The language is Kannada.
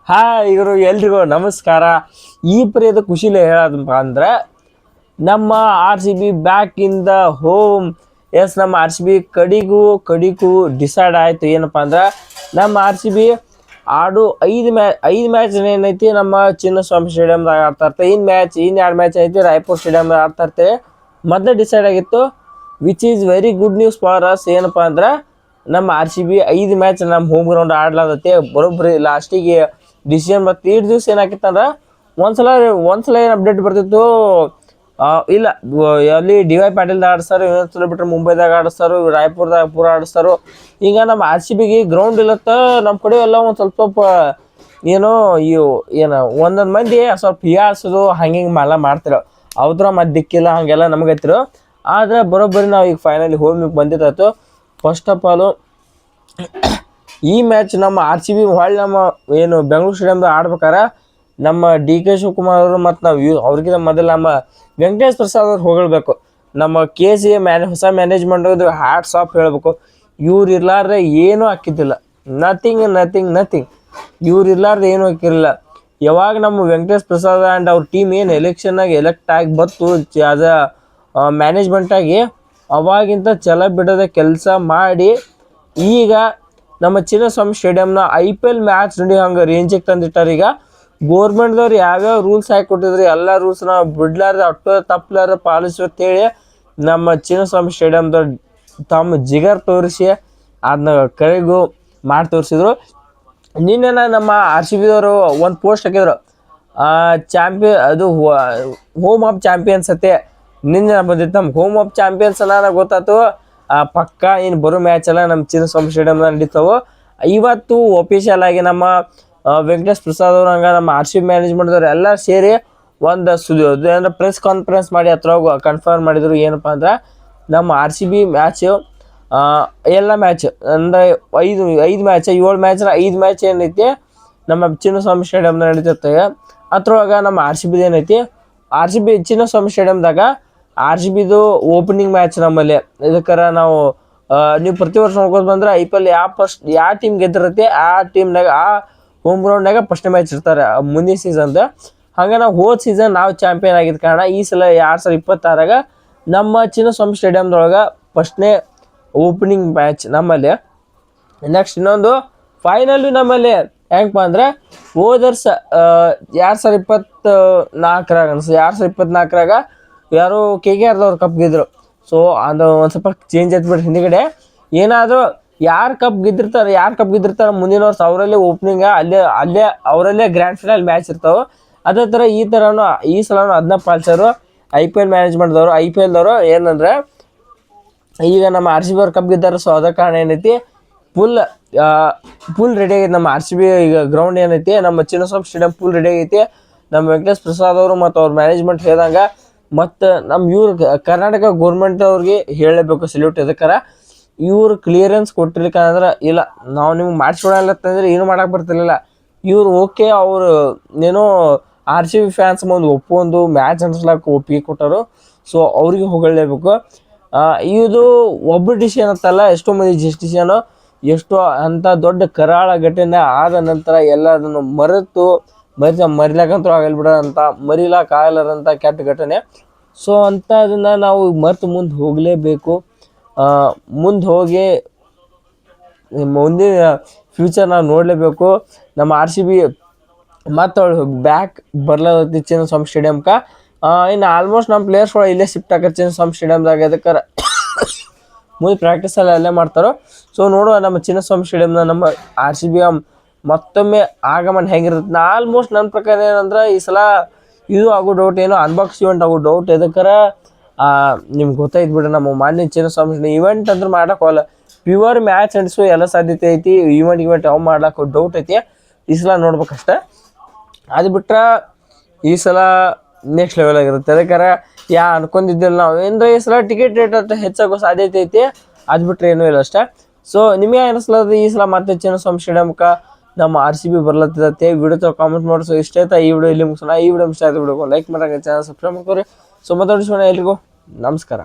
ಇವರು ಎಲ್ರಿಗೂ ನಮಸ್ಕಾರ. ಈ ಪ್ರಿಯದ ಖುಷಿಲಿ ಹೇಳೋದಪ್ಪ ಅಂದ್ರೆ ನಮ್ಮ RCB back in the home. Yes, ನಮ್ಮ RCB ಕಡಿಗೂ ಡಿಸೈಡ್ ಆಯಿತು. ಏನಪ್ಪ ಅಂದ್ರೆ ನಮ್ಮ RCB ಆಡು ಐದು ಮ್ಯಾಚ್ ಏನೈತಿ ನಮ್ಮ ಚಿನ್ನಸ್ವಾಮಿ ಸ್ಟೇಡಿಯಮ್ದಾಗ ಆಡ್ತಾ ಇರ್ತಾರೆ. ಇನ್ನು 2 ಮ್ಯಾಚ್ ಐತಿ ರಾಯಪುರ್ ಸ್ಟೇಡಿಯಮ್ದಾಗ ಆಡ್ತಾ ಇರ್ತಾರೆ. ಮೊದಲೇ ಡಿಸೈಡ್ ಆಗಿತ್ತು, which is very good news for us. ಏನಪ್ಪ ಅಂದ್ರೆ ನಮ್ಮ RCB 5 ಮ್ಯಾಚ್ ನಮ್ಮ ಹೋಮ್ ಗ್ರೌಂಡ್ ಆಡ್ಲಾದತ್ತೆ. ಬರೋಬ್ಬರಿ ಲಾಸ್ಟಿಗೆ ಡಿಸಿಷನ್ ಮತ್ತು 2 ದಿವಸ ಏನಾಕಿತ್ತಂದ್ರೆ ಒಂದ್ಸಲ ಏನು ಅಪ್ಡೇಟ್ ಬರ್ತಿತ್ತು, ಇಲ್ಲ ಅಲ್ಲಿ DY ಪಾಟೀಲ್ದಾಗ ಆಡಿಸ್ತಾರೆ, ಇನ್ನೊಂದ್ಸಲ ಬಿಟ್ಟರೆ ಮುಂಬೈದಾಗ ಆಡಿಸ್ತಾರೋ, ರಾಯಪುರದಾಗ ಪೂರ ಆಡಿಸ್ತಾರೋ. ಈಗ ನಮ್ಮ RCBಗೆ ಗ್ರೌಂಡ್ ಇಲ್ಲತ್ತ. ನಮ್ಮ ಕಡೆ ಎಲ್ಲ ಒಂದು ಸ್ವಲ್ಪ ಏನೋ ಒಂದೊಂದು ಮಂದಿ ಸ್ವಲ್ಪ ಹಿಯಾಸೋದು ಹಿಂಗೆ ಎಲ್ಲ ಮಾಡ್ತಿರೋ ಅವ್ರ ಮತ್ತೆ ದಿಕ್ಕಿಲ್ಲ ಹಾಗೆಲ್ಲ ನಮಗೆ ಗೊತ್ತಿರೋ. ಆದರೆ ಬರೋಬ್ಬರಿ ನಾವು ಈಗ ಫೈನಲಿ ಹೋಮಿಗೆ ಬಂದಿದ್ದಾಯ್ತು. ಫಸ್ಟ್ ಆಫ್ ಆಲು ಈ ಮ್ಯಾಚ್ ನಮ್ಮ RCB ಹೊಳ್ಳಿ ನಮ್ಮ ಏನು ಬೆಂಗಳೂರು ಸ್ಟೇಡಿಯಮ್ದಾಗ ಆಡ್ಬೇಕಾರೆ ನಮ್ಮ DK ಶಿವಕುಮಾರ್ ಅವರು ಮತ್ತು ನಾವು ಅವ್ರಿಗಿಂತ ಮೊದಲು ನಮ್ಮ ವೆಂಕಟೇಶ್ ಪ್ರಸಾದ್ ಅವ್ರು ಹೊಗಳ್ಬೇಕು. ನಮ್ಮ KCA ಹೊಸ ಮ್ಯಾನೇಜ್ಮೆಂಟ್ ಹ್ಯಾಟ್ಸ್ ಆಫ್ ಹೇಳಬೇಕು. ಇವ್ರು ಇರ್ಲಾರ್ದೆ ಏನೂ ಹಾಕಿದ್ದಿಲ್ಲ. ನಥಿಂಗ್ ಇವ್ರು ಇರ್ಲಾರ್ದೆ ಏನೂ ಹಾಕಿರಲಿಲ್ಲ. ಯಾವಾಗ ನಮ್ಮ ವೆಂಕಟೇಶ್ ಪ್ರಸಾದ್ ಆ್ಯಂಡ್ ಅವ್ರ ಟೀಮ್ ಏನು ಎಲೆಕ್ಷನ್ನಾಗಿ ಎಲೆಕ್ಟ್ ಆಗಿ ಬಂತು ಆಸ್ ಅ ಮ್ಯಾನೇಜ್ಮೆಂಟಾಗಿ, ಅವಾಗಿಂತ ಛಲ ಬಿಡೋದೆ ಕೆಲಸ ಮಾಡಿ ಈಗ ನಮ್ಮ ಚಿನ್ನಸ್ವಾಮಿ ಸ್ಟೇಡಿಯಮ್ನ IPL ಮ್ಯಾಚ್ ನೋಡಿ ಹಂಗೆ ರೇಂಜಿಗೆ ತಂದಿಟ್ಟಾರೆ. ಈಗ ಗೋರ್ಮೆಂಟ್ದವ್ರು ಯಾವ್ಯಾವ ರೂಲ್ಸ್ ಹಾಕಿ ಕೊಟ್ಟಿದ್ರು ಎಲ್ಲ ರೂಲ್ಸ್ನ ಬಿಡ್ಲಾರ್ದೆ ಅಟ್ಟು ತಪ್ಪಲಾರ್ದೆ ಪಾಲಿಸುತ್ತೇಳಿ ನಮ್ಮ ಚಿನ್ನಸ್ವಾಮಿ ಸ್ಟೇಡಿಯಮ್ದವ್ರು ತಮ್ಮ ಜಿಗರ್ ತೋರಿಸಿ ಅದನ್ನ ಕರೆಗೂ ಮಾಡಿ ತೋರಿಸಿದ್ರು. ನಿನ್ನೆ ನಮ್ಮ RCBದವರು ಒಂದು ಪೋಸ್ಟ್ ಹಾಕಿದ್ರು, ಅದು ಹೋಮ್ ಆಫ್ ಚಾಂಪಿಯನ್ಸ್ ಅತ್ತೆ. ನಿನ್ನೆ ಬಂದಿತ್ತು ನಮ್ಮ ಹೋಮ್ ಆಫ್ ಚಾಂಪಿಯನ್ಸ್ ಎಲ್ಲ ಗೊತ್ತಾಯ್ತು. ಪಕ್ಕ ಇನ್ನು ಬರೋ ಮ್ಯಾಚ್ ಎಲ್ಲ ನಮ್ಮ ಚಿನ್ನಸ್ವಾಮಿ ಸ್ಟೇಡಿಯಮ್ದಾಗ ನಡೀತಾವೆ. ಇವತ್ತು ಒಫಿಷಿಯಲ್ ಆಗಿ ನಮ್ಮ ವೆಂಕಟೇಶ್ ಪ್ರಸಾದ್ ಅವ್ರು ಹಂಗೆ ನಮ್ಮ RCB ಮ್ಯಾನೇಜ್ಮೆಂಟ್ದವ್ರು ಎಲ್ಲ ಸೇರಿ ಒಂದು ಅಂದರೆ ಪ್ರೆಸ್ ಕಾನ್ಫರೆನ್ಸ್ ಮಾಡಿ ಹತ್ರ ಕನ್ಫರ್ಮ್ ಮಾಡಿದರು. ಏನಪ್ಪ ಅಂದ್ರೆ ನಮ್ಮ RCB ಮ್ಯಾಚು ಎಲ್ಲ ಮ್ಯಾಚ್ ಅಂದರೆ 5 ಮ್ಯಾಚ್ 7 ಮ್ಯಾಚ್ನ 5 ಮ್ಯಾಚ್ ಏನೈತಿ ನಮ್ಮ ಚಿನ್ನಸ್ವಾಮಿ ಸ್ಟೇಡಿಯಮ್ದಾಗ ನಡೀತಿರ್ತವೆ. ಅದ್ರೊಳಗೆ ನಮ್ಮ RCBದು ಏನೈತಿ, RCB ಚಿನ್ನಸ್ವಾಮಿ ಸ್ಟೇಡಿಯಮ್ದಾಗ RCBದು ಓಪನಿಂಗ್ ಮ್ಯಾಚ್ ನಮ್ಮಲ್ಲಿ. ಇದಕ್ಕಾರ ನಾವು ನೀವು ಪ್ರತಿ ವರ್ಷ ನೋಡ್ಕೊಂಡು ಬಂದ್ರೆ IPL ಯಾವ ಟೀಮ್ ಗೆದ್ದಿರುತ್ತೆ ಆ ಟೀಮ್ನಾಗ ಆ ಹೋಮ್ ಗ್ರೌಂಡ್ನಾಗ ಫಸ್ಟ್ನೇ ಮ್ಯಾಚ್ ಇರ್ತಾರೆ ಮುಂದಿನ ಸೀಸನ್ದು. ಹಾಗೆ ನಾವು ಹೋದ ಸೀಸನ್ ನಾವು ಚಾಂಪಿಯನ್ ಆಗಿದ್ದ ಕಾರಣ ಈ ಸಲ 2026 ನಮ್ಮ ಚಿನ್ನಸ್ವಾಮಿ ಸ್ಟೇಡಿಯಮ್ದೊಳಗೆ ಫಸ್ಟ್ನೇ ಓಪನಿಂಗ್ ಮ್ಯಾಚ್ ನಮ್ಮಲ್ಲಿ. ನೆಕ್ಸ್ಟ್ ಇನ್ನೊಂದು ಫೈನಲ್ಲು ನಮ್ಮಲ್ಲಿ ಹೆಂಗಪ್ಪ ಅಂದ್ರೆ ಹೋದ ವರ್ಷ 2024 ಅನ್ಸುತ್ತೆ. 2024 ಯಾರು KKRದವ್ರು ಕಪ್ ಗೆದ್ರು. ಸೊ ಅದು ಒಂದು ಸ್ವಲ್ಪ ಚೇಂಜ್ ಆಯ್ತು ಹಿಂದುಗಡೆ. ಏನಾದರೂ ಯಾರು ಕಪ್ ಗೆದ್ದಿರ್ತಾರೆ ಮುಂದಿನ ವರ್ಷ ಅವರಲ್ಲೇ ಓಪನಿಂಗ ಅಲ್ಲೇ ಅವರಲ್ಲೇ ಗ್ರ್ಯಾಂಡ್ ಫೈನಲ್ ಮ್ಯಾಚ್ ಇರ್ತಾವೆ. ಅದೇ ಥರ ಈ ಸಲನೂ ಅದನ್ನ ಪಾಲಿಸೋರು IPL ಮ್ಯಾನೇಜ್ಮೆಂಟ್ದವರು. IPLದವರು ಏನಂದರೆ ಈಗ ನಮ್ಮ RCB ಅವ್ರು ಕಪ್ ಗೆದ್ದಾರೆ. ಸೊ ಅದ ಕಾರಣ ಏನೈತಿ ಫುಲ್ ರೆಡಿ ಆಗೈತಿ ನಮ್ಮ RCB. ಈಗ ಗ್ರೌಂಡ್ ಏನೈತಿ ನಮ್ಮ ಚಿನ್ನಸ್ವಾಮಿ ಸ್ಟೇಡಿಯಂ ಫುಲ್ ರೆಡಿ ಆಗೈತಿ. ನಮ್ಮ ವೆಂಕಟೇಶ್ ಪ್ರಸಾದ್ ಅವರು ಮತ್ತು ಅವ್ರ ಮ್ಯಾನೇಜ್ಮೆಂಟ್ ಹೇಳ್ದಂಗೆ ಮತ್ತು ನಮ್ಮ ಕರ್ನಾಟಕ ಗೋರ್ಮೆಂಟ್ ಅವ್ರಿಗೆ ಹೇಳಲೇಬೇಕು ಸಲ್ಯೂಟ್. ಇದಕ್ಕಾರ ಇವ್ರು ಕ್ಲಿಯರೆನ್ಸ್ ಕೊಟ್ಟಿರ್ಲಿಕ್ಕಂದ್ರೆ ಇಲ್ಲ ನಾವು ನಿಮ್ಗೆ ಮಾಡಿಸ್ಕೊಡಲ್ಲತ್ತಂದ್ರೆ ಏನೂ ಮಾಡೋಕೆ ಬರ್ತಿರ್ಲಿಲ್ಲ. ಇವ್ರು ಓಕೆ ಅವರು ಏನೋ RCB ಫ್ಯಾನ್ಸ್ ಮುಂದೆ ಒಪ್ಪೊಂದು ಮ್ಯಾಚ್ ಅನ್ಸ್ಲಾಕ ಒಪ್ಪಿಗೆ ಕೊಟ್ಟರು. ಸೊ ಅವ್ರಿಗೆ ಹೊಗಳಲೇಬೇಕು. ಇದು ಒಬ್ಬ ಡಿಸಿಷನ್ ಅಂತಲ್ಲ, ಎಷ್ಟೋ ಮಂದಿ ಡಿಸಿಷನು. ಎಷ್ಟೋ ಅಂಥ ದೊಡ್ಡ ಕರಾಳ ಘಟನೆ ಆದ ನಂತರ ಎಲ್ಲ ಅದನ್ನು ಮರಿಲಾಕಂತೂ ಆಗಲ್ಲ ಬಿಡೋಂಥ ಮರಿಲಾಕಾಗಲಾರಂಥ ಕೆಟ್ಟ ಘಟನೆ. ಸೊ ಅಂಥದನ್ನು ನಾವು ಮುಂದೆ ಹೋಗಲೇಬೇಕು. ಮುಂದೆ ಹೋಗಿ ಮುಂದಿನ ಫ್ಯೂಚರ್ ನಾವು ನೋಡಲೇಬೇಕು. ನಮ್ಮ RCB ಮತ್ತು ಬ್ಯಾಕ್ ಬರ್ಲತ್ತಿ ಚಿನ್ನಸ್ವಾಮಿ ಸ್ಟೇಡಿಯಮ್ಗೆ. ಇನ್ನು ಆಲ್ಮೋಸ್ಟ್ ನಮ್ಮ ಪ್ಲೇಯರ್ಸ್ಗಳು ಇಲ್ಲೇ ಶಿಫ್ಟ್ ಆಗುತ್ತೆ ಚಿನ್ನಸ್ವಾಮಿ ಸ್ಟೇಡಿಯಮ್ದಾಗ. ಅದಕ್ಕೆ ಮುಂದೆ ಪ್ರಾಕ್ಟೀಸ್ ಎಲ್ಲ ಅಲ್ಲೇ ಮಾಡ್ತಾರೋ. ಸೊ ನೋಡುವ ನಮ್ಮ ಚಿನ್ನಸ್ವಾಮಿ ಸ್ಟೇಡಿಯಮ್ನ ನಮ್ಮ RCB ಮತ್ತೊಮ್ಮೆ ಆಗಮನ ಹೆಂಗಿರುತ್ತೆ. ಆಲ್ಮೋಸ್ಟ್ ನನ್ನ ಪ್ರಕಾರ ಏನಂದ್ರೆ ಈ ಸಲ ಇದು ಆಗೋ ಡೌಟ್ ಏನೋ ಅನ್ಬಾಕ್ಸ್ ಇವೆಂಟ್ ಆಗೋ ಡೌಟ್. ಇದಕ್ಕಾರ ನಿಮ್ಗೆ ಗೊತ್ತಾಯ್ತು ಬಿಡ್ರಿ, ನಮ್ಮ ಮಾನ್ಯ ಚಿನ್ನಸ್ವಾಮಿ ಇವೆಂಟ್ ಅಂದ್ರೆ ಮಾಡೋಕ್ಕೋಲ್ಲ. ಪ್ಯೂರ್ ಮ್ಯಾಚ್ ನಡೆಸೋ ಎಲ್ಲ ಸಾಧ್ಯತೆ ಐತಿ. ಇವೆಂಟ್ ಯಾವ ಮಾಡ್ಲಾಕ ಡೌಟ್ ಐತಿ. ಈ ಸಲ ನೋಡ್ಬೇಕಷ್ಟೆ. ಅದು ಬಿಟ್ರೆ ಈ ಸಲ ನೆಕ್ಸ್ಟ್ ಲೆವೆಲ್ ಆಗಿರುತ್ತೆ. ಅದಕ್ಕಾರ ಅನ್ಕೊಂಡಿದ್ದಿಲ್ಲ ನಾವು ಏನಂದ್ರೆ ಈ ಸಲ ಟಿಕೆಟ್ ರೇಟ್ ಅಂತ ಹೆಚ್ಚಾಗೋ ಸಾಧ್ಯತೆ ಐತಿ. ಅದು ಬಿಟ್ಟರೆ ಏನೂ ಇಲ್ಲ ಅಷ್ಟೇ. ಸೊ ನಿಮಗೆ ಅನಿಸ್ಲದ ಈ ಸಲ ಮತ್ತೆ ಚಿನ್ನಸ್ವಾಮಿ ಸ್ಟೇಡಿಯಮ್ಗೆ ನಮ್ಮ RCB ಬರ್ಲತ್ತಿದತ್ತೆ. ವಿಡಿಯೋ ಕಾಮೆಂಟ್ ಮಾಡಿಸೋ ಇಷ್ಟ ಆಯ್ತಾ ಈ ವಿಡಿಯೋ ಇಲ್ಲಿ ಮುಗಿಸೋಣ. ಈ ವಿಡಿಯೋ ಇಷ್ಟ ಆಯ್ತು ವಿಡಿಯೋ ಲೈಕ್ ಮಾಡೋಕೆ ಚಾನಲ್ ಸಬ್ಸ್ಕ್ರೈಬ್ ಮಾಡ್ಕೊರಿ. ಸೊ ಮಾತಾಡಿಸೋಣ. ಎಲ್ರಿಗೂ ನಮಸ್ಕಾರ.